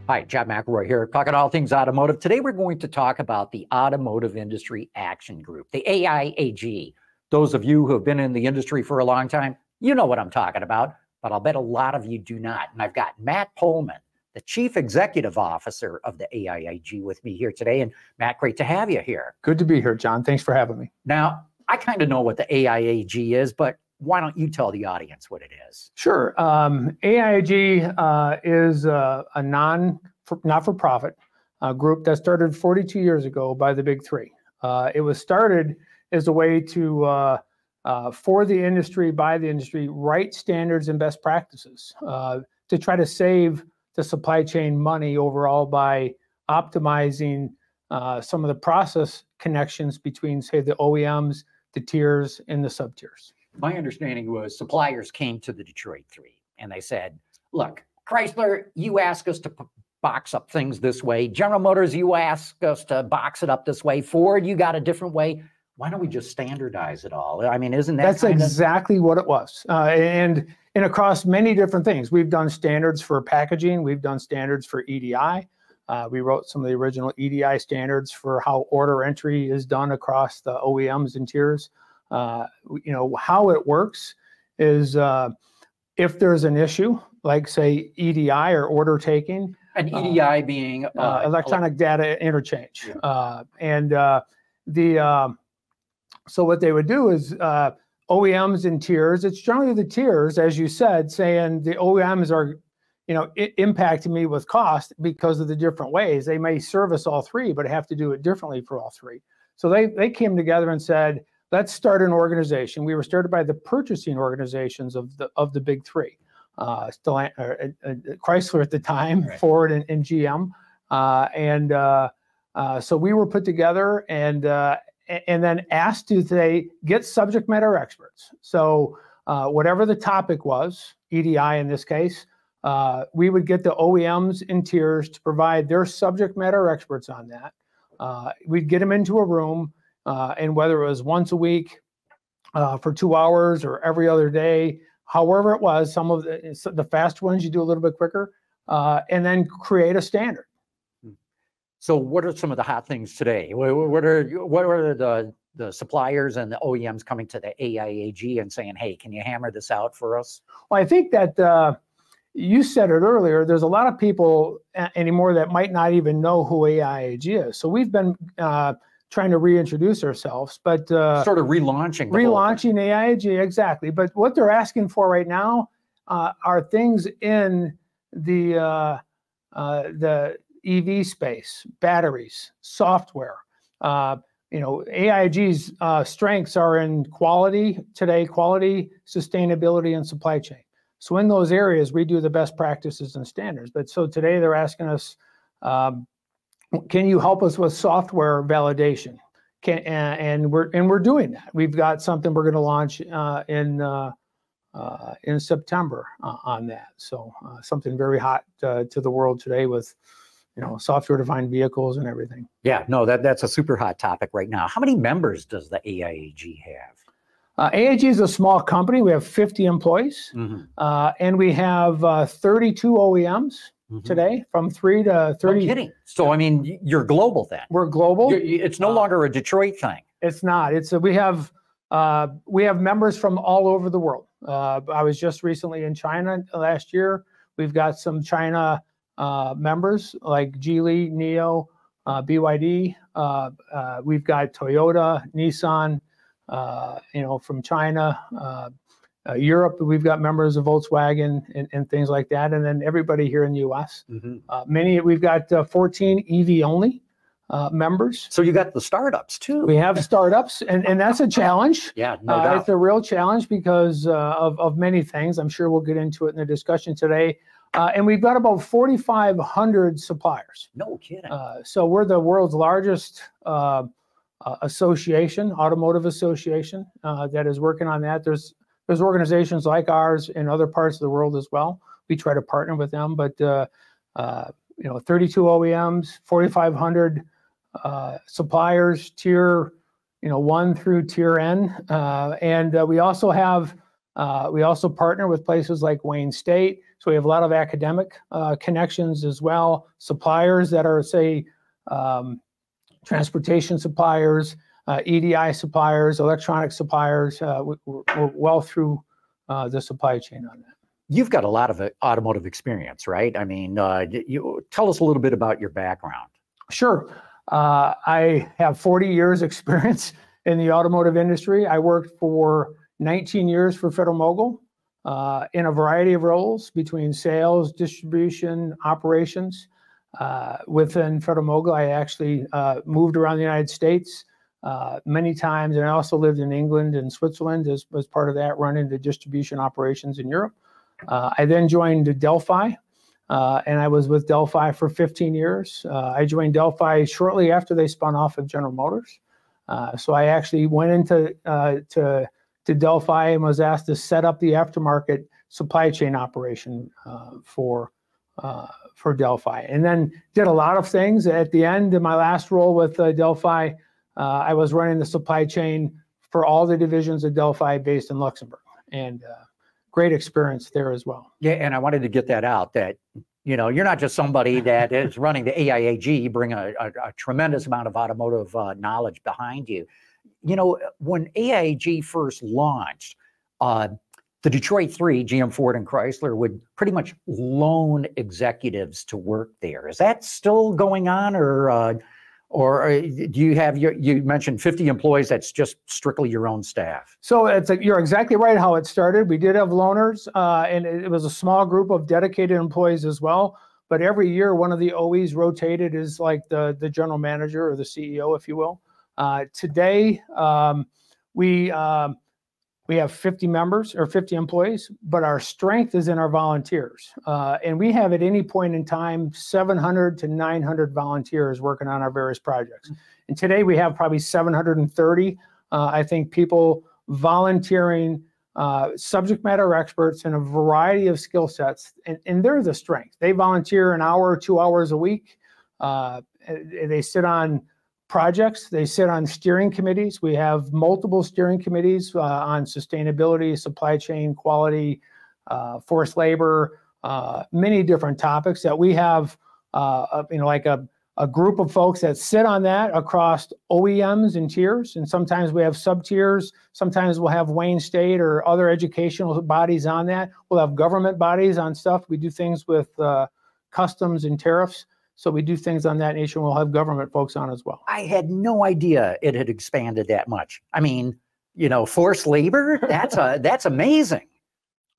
Hi, John McElroy here, talking all things automotive. Today we're going to talk about the Automotive Industry Action Group, the AIAG. Those of you who have been in the industry for a long time, you know what I'm talking about, but I'll bet a lot of you do not. And I've got Matt Pohlman, the Chief Executive Officer of the AIAG, with me here today. And Matt, great to have you here. Good to be here, John. Thanks for having me. Now, I kind of know what the AIAG is, but why don't you tell the audience what it is? Sure. AIAG is a not-for-profit group that started 42 years ago by the big three. It was started as a way to, for the industry, by the industry, write standards and best practices to try to save the supply chain money overall by optimizing some of the process connections between, say, the OEMs, the tiers, and the sub-tiers. My understanding was suppliers came to the Detroit Three and they said, look, Chrysler, you ask us to box up things this way. General Motors, you ask us to box it up this way. Ford, you got a different way. Why don't we just standardize it all? I mean, isn't that That's exactly what it was. And across many different things. We've done standards for packaging. We've done standards for EDI. We wrote some of the original EDI standards for how order entry is done across the OEMs and tiers. You know, how it works is if there's an issue, like say EDI or order taking. An EDI being electronic data interchange. Yeah. So what they would do is OEMs and tiers, it's generally the tiers, as you said, saying the OEMs are, you know, impacting me with cost because of the different ways. They may service all three, but have to do it differently for all three. So they came together and said, let's start an organization. We were started by the purchasing organizations of the big three, Chrysler at the time, right. Ford and GM, so we were put together and then asked to get subject matter experts. So whatever the topic was, EDI in this case, we would get the OEMs and tiers to provide their subject matter experts on that. We'd get them into a room. And whether it was once a week for 2 hours or every other day, however it was, some of the fast ones you do a little bit quicker, and then create a standard. So what are some of the hot things today? What are the suppliers and the OEMs coming to the AIAG and saying, hey, can you hammer this out for us? Well, I think that you said it earlier, there's a lot of people anymore that might not even know who AIAG is. So we've been trying to reintroduce ourselves, but sort of relaunching AIAG, exactly. But what they're asking for right now are things in the EV space, batteries, software. You know, AIAG's strengths are in quality today, quality, sustainability, and supply chain. So in those areas, we do the best practices and standards. But so today they're asking us, can you help us with software validation? And we're doing that. We've got something we're going to launch in September on that. So something very hot to the world today with, you know, software-defined vehicles and everything. Yeah, no, that's a super hot topic right now. How many members does the AIAG have? AIAG is a small company. We have 50 employees, and we have 32 OEMs. Today, from 3 to 30. No kidding. So, I mean, you're global then. We're global. It's no longer a Detroit thing. It's not. We have members from all over the world. I was just recently in China last year. We've got some China members like Geely, NIO, BYD. We've got Toyota, Nissan, you know, from China. Europe, we've got members of Volkswagen and things like that, and then everybody here in the U.S. We've got 14 EV only members. So you got the startups too. We have startups, and that's a challenge. Yeah, no doubt. It's a real challenge because of many things. I'm sure we'll get into it in the discussion today. And we've got about 4,500 suppliers. No kidding. So we're the world's largest association, automotive association, that is working on that. There's organizations like ours in other parts of the world as well. We try to partner with them, but you know, 32 OEMs, 4,500 suppliers, tier, you know, 1 through tier N, and we also partner with places like Wayne State. So we have a lot of academic connections as well, suppliers that are, say, transportation suppliers, EDI suppliers, electronic suppliers. We're well through the supply chain on that. You've got a lot of automotive experience, right? I mean, you tell us a little bit about your background. Sure. I have 40 years experience in the automotive industry. I worked for 19 years for Federal-Mogul in a variety of roles between sales, distribution, operations. Within Federal-Mogul, I actually moved around the United States many times, and I also lived in England and Switzerland as part of that, running the distribution operations in Europe. I then joined Delphi, and I was with Delphi for 15 years. I joined Delphi shortly after they spun off of General Motors. So I actually went into to Delphi and was asked to set up the aftermarket supply chain operation for Delphi, and then did a lot of things. At the end of my last role with Delphi, I was running the supply chain for all the divisions of Delphi based in Luxembourg, and great experience there as well. Yeah, and I wanted to get that out, that you're not just somebody that is running the AIAG. You bring a tremendous amount of automotive knowledge behind you. When AIAG first launched, the Detroit Three, GM, Ford, and Chrysler, would pretty much loan executives to work there. Is that still going on, or do you have you mentioned 50 employees, that's just strictly your own staff? So you're exactly right how it started. We did have loaners, and it was a small group of dedicated employees as well. But every year, one of the OEs rotated as like the general manager or the CEO, if you will. Today, we have 50 members or 50 employees, but our strength is in our volunteers. And we have at any point in time 700 to 900 volunteers working on our various projects. And today we have probably 730, I think, people volunteering, subject matter experts in a variety of skill sets. And they're the strength. They volunteer an hour or 2 hours a week. They sit on projects. They sit on steering committees. We have multiple steering committees on sustainability, supply chain, quality, forced labor, many different topics that we have, like a group of folks that sit on that across OEMs and tiers. And sometimes we have sub-tiers. Sometimes we'll have Wayne State or other educational bodies on that. We'll have government bodies on stuff. We do things with customs and tariffs. So we do things on that nation. We'll have government folks on as well. I had no idea it had expanded that much. I mean, forced labor, that's amazing.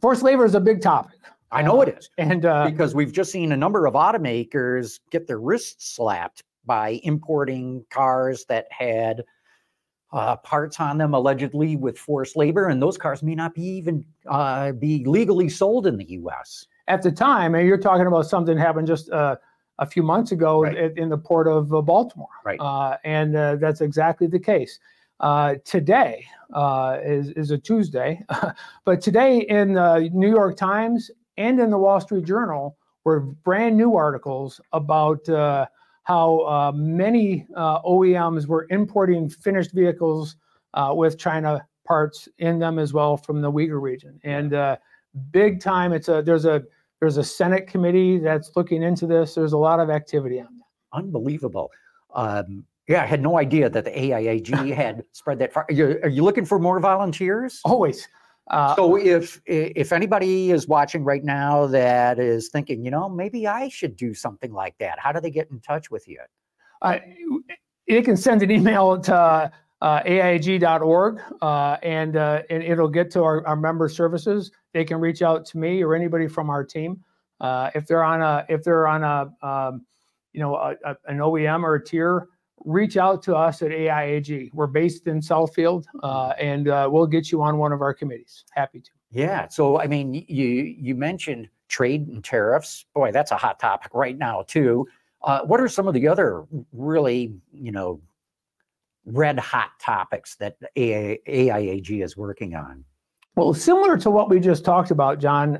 Forced labor is a big topic. I know it is. And because we've just seen a number of automakers get their wrists slapped by importing cars that had parts on them allegedly with forced labor, and those cars may not be even be legally sold in the U.S. At the time, and you're talking about something happened just a few months ago, right, in the port of Baltimore. Right. And that's exactly the case. Today is a Tuesday, but today in the New York Times and in the Wall Street Journal were brand new articles about how many OEMs were importing finished vehicles with China parts in them as well from the Uyghur region. And big time, there's a Senate committee that's looking into this. There's a lot of activity on that. Unbelievable. Yeah, I had no idea that the AIAG had spread that far. Are you looking for more volunteers? Always. So if anybody is watching right now that is thinking, maybe I should do something like that, how do they get in touch with you? You can send an email to AIAG.org, and it'll get to our member services. They can reach out to me or anybody from our team. If they're on an OEM or a tier, reach out to us at AIAG. We're based in Southfield, and we'll get you on one of our committees. Happy to. Yeah. So, I mean, you mentioned trade and tariffs. Boy, that's a hot topic right now, too. What are some of the other really, red hot topics that AIAG is working on? Well, similar to what we just talked about, John,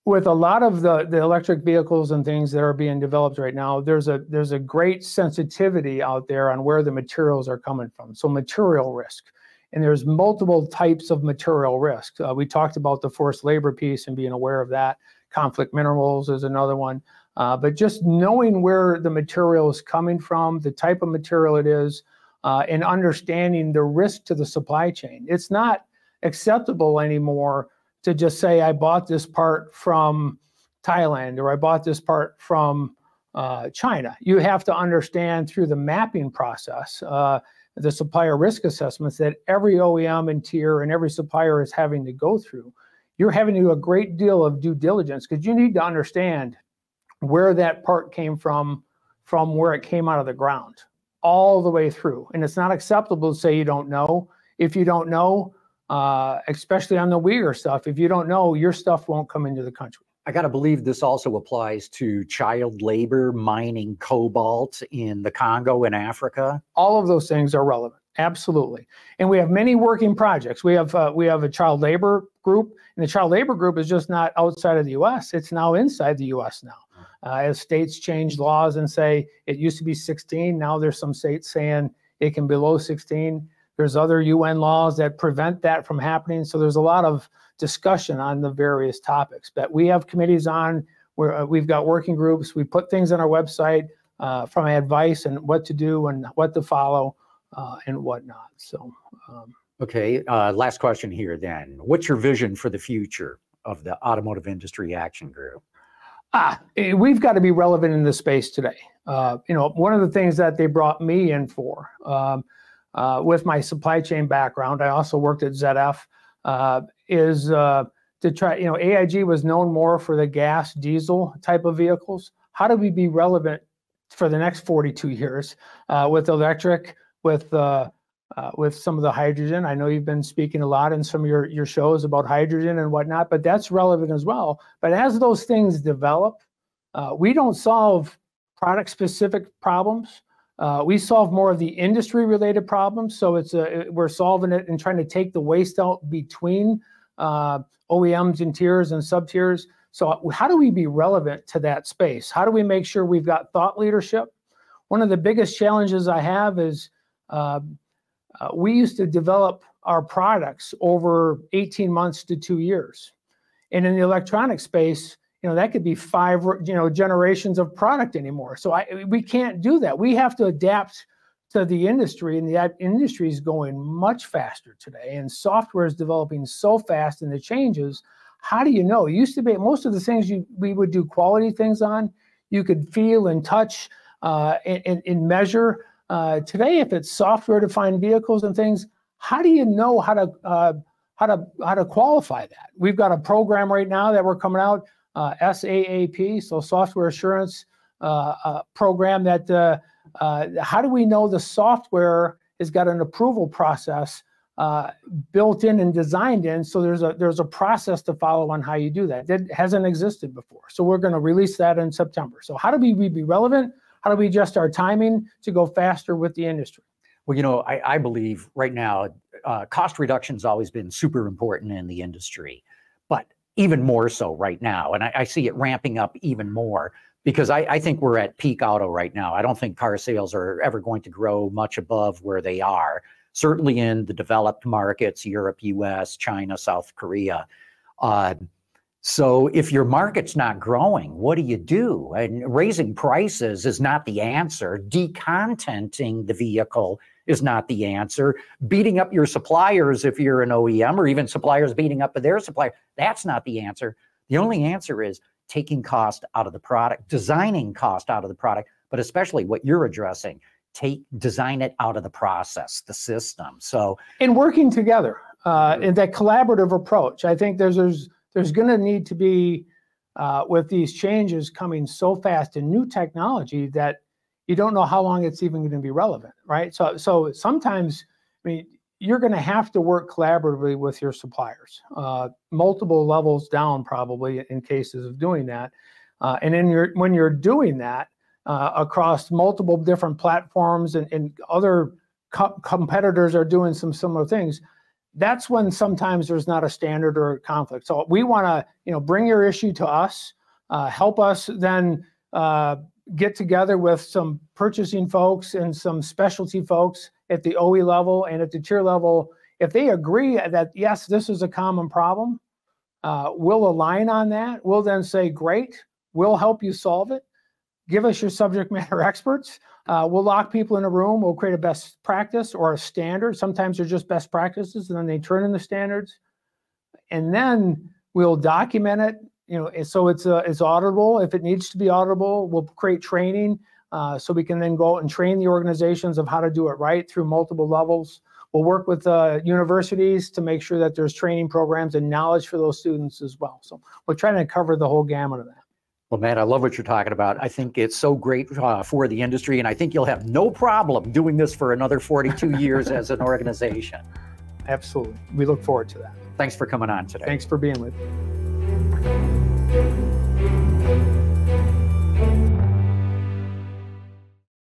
with a lot of the electric vehicles and things that are being developed right now, there's a great sensitivity out there on where the materials are coming from. So material risk. And there's multiple types of material risk. We talked about the forced labor piece and being aware of that. Conflict minerals is another one. But just knowing where the material is coming from, the type of material it is, and understanding the risk to the supply chain. It's not acceptable anymore to just say, I bought this part from Thailand or I bought this part from China. You have to understand through the mapping process, the supplier risk assessments that every OEM and tier and every supplier is having to go through. You're having to do a great deal of due diligence because you need to understand where that part came from where it came out of the ground, all the way through. And it's not acceptable to say you don't know. If you don't know, especially on the Uyghur stuff, if you don't know, your stuff won't come into the country. I got to believe this also applies to child labor, mining cobalt in the Congo in Africa. All of those things are relevant, absolutely. And we have many working projects. We have a child labor group, and the child labor group is just not outside of the U.S. It's now inside the U.S. now. As states change laws and say it used to be 16, now there's some states saying it can be below 16. There's other UN laws that prevent that from happening. So there's a lot of discussion on the various topics. But we have committees on where we've got working groups. We put things on our website from advice and what to do and what to follow and whatnot. So, okay, last question here then. What's your vision for the future of the Automotive Industry Action Group? We've got to be relevant in this space today. One of the things that they brought me in for, with my supply chain background, I also worked at ZF, is to try, AIG was known more for the gas diesel type of vehicles. How do we be relevant for the next 42 years with electric, with some of the hydrogen? I know you've been speaking a lot in some of your shows about hydrogen and whatnot, but that's relevant as well. But as those things develop, we don't solve product-specific problems. We solve more of the industry-related problems. So we're solving it and trying to take the waste out between OEMs and tiers and sub-tiers. So how do we be relevant to that space? How do we make sure we've got thought leadership? One of the biggest challenges I have is we used to develop our products over 18 months to 2 years. And in the electronic space, that could be 5, generations of product anymore. So we can't do that. We have to adapt to the industry, and the industry is going much faster today, and software is developing so fast, and the changes. How do you know? It used to be most of the things we would do quality things on, you could feel and touch and measure. Today, if it's software-defined vehicles and things, how do you know how to qualify that? We've got a program right now that we're coming out, SAAP, so Software Assurance Program. That how do we know the software has got an approval process built in and designed in? So there's a process to follow on how you do that. That hasn't existed before. So we're going to release that in September. So how do we be relevant? How do we adjust our timing to go faster with the industry? Well, I believe right now, cost reduction has always been super important in the industry, but even more so right now. And I see it ramping up even more because I think we're at peak auto right now. I don't think car sales are ever going to grow much above where they are, certainly in the developed markets, Europe, US, China, South Korea. So if your market's not growing, what do you do? And raising prices is not the answer. Decontenting the vehicle is not the answer. Beating up your suppliers if you're an OEM, or even suppliers beating up their supplier, that's not the answer. The only answer is taking cost out of the product, designing cost out of the product, but especially what you're addressing, design it out of the process, the system. So, and working together in that collaborative approach, I think there's going to need to be, with these changes coming so fast and new technology, that you don't know how long it's even going to be relevant, right? So sometimes, you're going to have to work collaboratively with your suppliers, multiple levels down probably in cases of doing that. And then when you're doing that across multiple different platforms and other competitors are doing some similar things, that's when sometimes there's not a standard or a conflict. So we want to, bring your issue to us, help us then get together with some purchasing folks and some specialty folks at the OE level and at the tier level if they agree that, yes, this is a common problem, we'll align on that. We'll then say, great, we'll help you solve it. Give us your subject matter experts. We'll lock people in a room. We'll create a best practice or a standard. Sometimes they're just best practices, and then they turn into standards. And then we'll document it, so it's auditable. If it needs to be auditable, we'll create training so we can then go out and train the organizations of how to do it right through multiple levels. We'll work with universities to make sure that there's training programs and knowledge for those students as well. So we're trying to cover the whole gamut of that. Well, Matt, I love what you're talking about. I think it's so great for the industry, and I think you'll have no problem doing this for another 42 years as an organization. Absolutely. We look forward to that. Thanks for coming on today. Thanks for being with me.